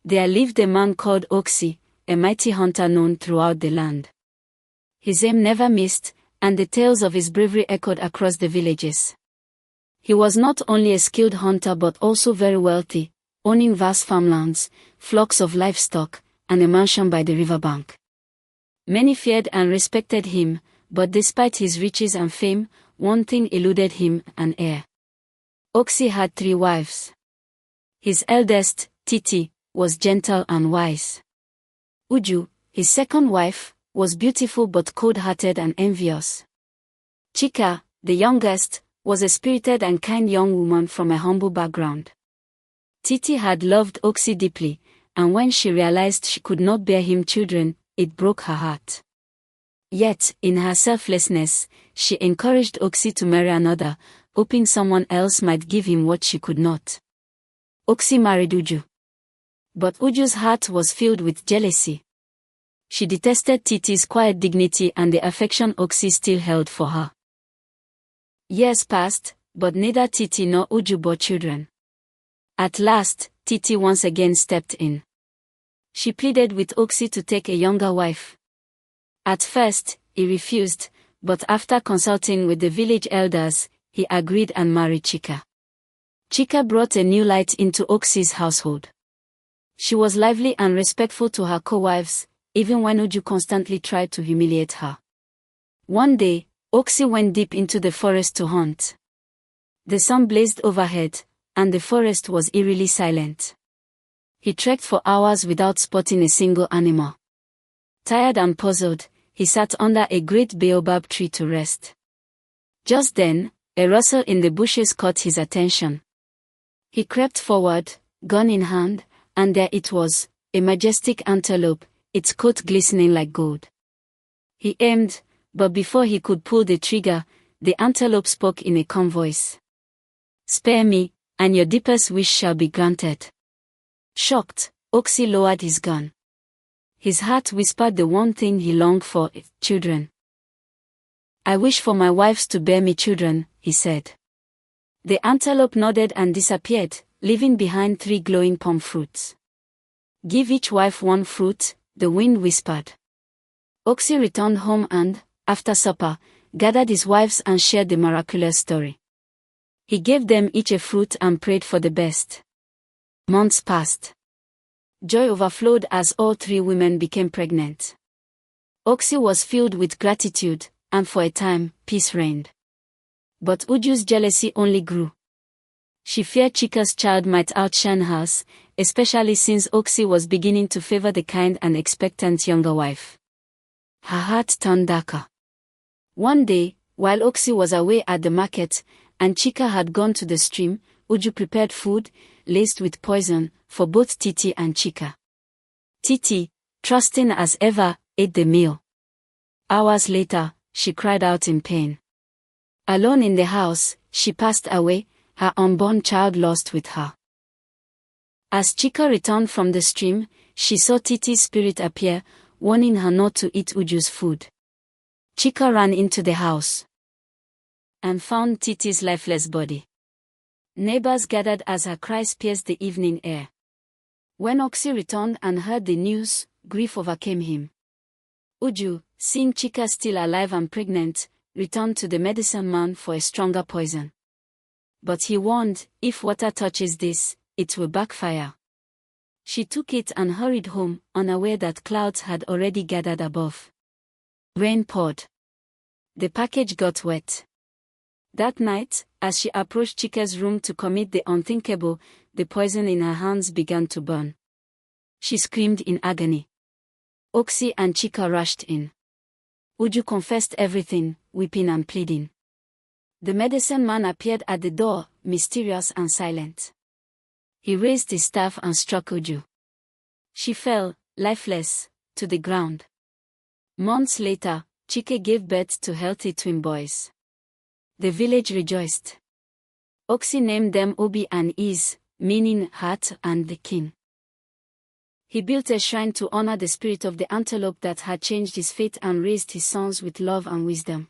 There lived a man called Okesie, a mighty hunter known throughout the land. His aim never missed, and the tales of his bravery echoed across the villages. He was not only a skilled hunter but also very wealthy, owning vast farmlands, flocks of livestock, and a mansion by the riverbank. Many feared and respected him, but despite his riches and fame, one thing eluded him: an heir. Okesie had 3 wives. His eldest, Titi, was gentle and wise. Uju, his second wife, was beautiful but cold-hearted and envious. Chika, the youngest, was a spirited and kind young woman from a humble background. Titi had loved Okesie deeply, and when she realized she could not bear him children, it broke her heart. Yet, in her selflessness, she encouraged Okesie to marry another, hoping someone else might give him what she could not. Okesie married Uju. But Uju's heart was filled with jealousy. She detested Titi's quiet dignity and the affection Okesie still held for her. Years passed, but neither Titi nor Uju bore children. At last, Titi once again stepped in. She pleaded with Okesie to take a younger wife. At first, he refused, but after consulting with the village elders, he agreed and married Chika. Chika brought a new light into Okesie's household. She was lively and respectful to her co-wives, even when Uju constantly tried to humiliate her. One day, Okesie went deep into the forest to hunt. The sun blazed overhead, and the forest was eerily silent. He trekked for hours without spotting a single animal. Tired and puzzled, he sat under a great baobab tree to rest. Just then, a rustle in the bushes caught his attention. He crept forward, gun in hand, and there it was, a majestic antelope, its coat glistening like gold. He aimed, but before he could pull the trigger, the antelope spoke in a calm voice. "Spare me, and your deepest wish shall be granted." Shocked, Okesie lowered his gun. His heart whispered the one thing he longed for: children. "I wish for my wives to bear me children," he said. The antelope nodded and disappeared, leaving behind 3 glowing palm fruits. "Give each wife 1 fruit," the wind whispered. Okesie returned home and, after supper, gathered his wives and shared the miraculous story. He gave them each a fruit and prayed for the best. Months passed. Joy overflowed as all 3 women became pregnant. Okesie was filled with gratitude, and for a time, peace reigned. But Uju's jealousy only grew. She feared Chika's child might outshine hers, especially since Okesie was beginning to favor the kind and expectant younger wife. Her heart turned darker. One day, while Okesie was away at the market, and Chika had gone to the stream, Uju prepared food, laced with poison, for both Titi and Chika. Titi, trusting as ever, ate the meal. Hours later, she cried out in pain. Alone in the house, she passed away, her unborn child lost with her. As Chika returned from the stream, she saw Titi's spirit appear, warning her not to eat Uju's food. Chika ran into the house and found Titi's lifeless body. Neighbors gathered as her cries pierced the evening air. When Okesie returned and heard the news, grief overcame him. Uju, seeing Chika still alive and pregnant, returned to the medicine man for a stronger poison. But he warned, if water touches this, it will backfire. She took it and hurried home, unaware that clouds had already gathered above. Rain poured. The package got wet. That night, as she approached Chika's room to commit the unthinkable, the poison in her hands began to burn. She screamed in agony. Okesie and Chika rushed in. Uju confessed everything, weeping and pleading. The medicine man appeared at the door, mysterious and silent. He raised his staff and struck Uju. She fell, lifeless, to the ground. Months later, Chika gave birth to healthy twin boys. The village rejoiced. Okesie named them Obi and Is, meaning heart and the king. He built a shrine to honor the spirit of the antelope that had changed his fate and raised his sons with love and wisdom.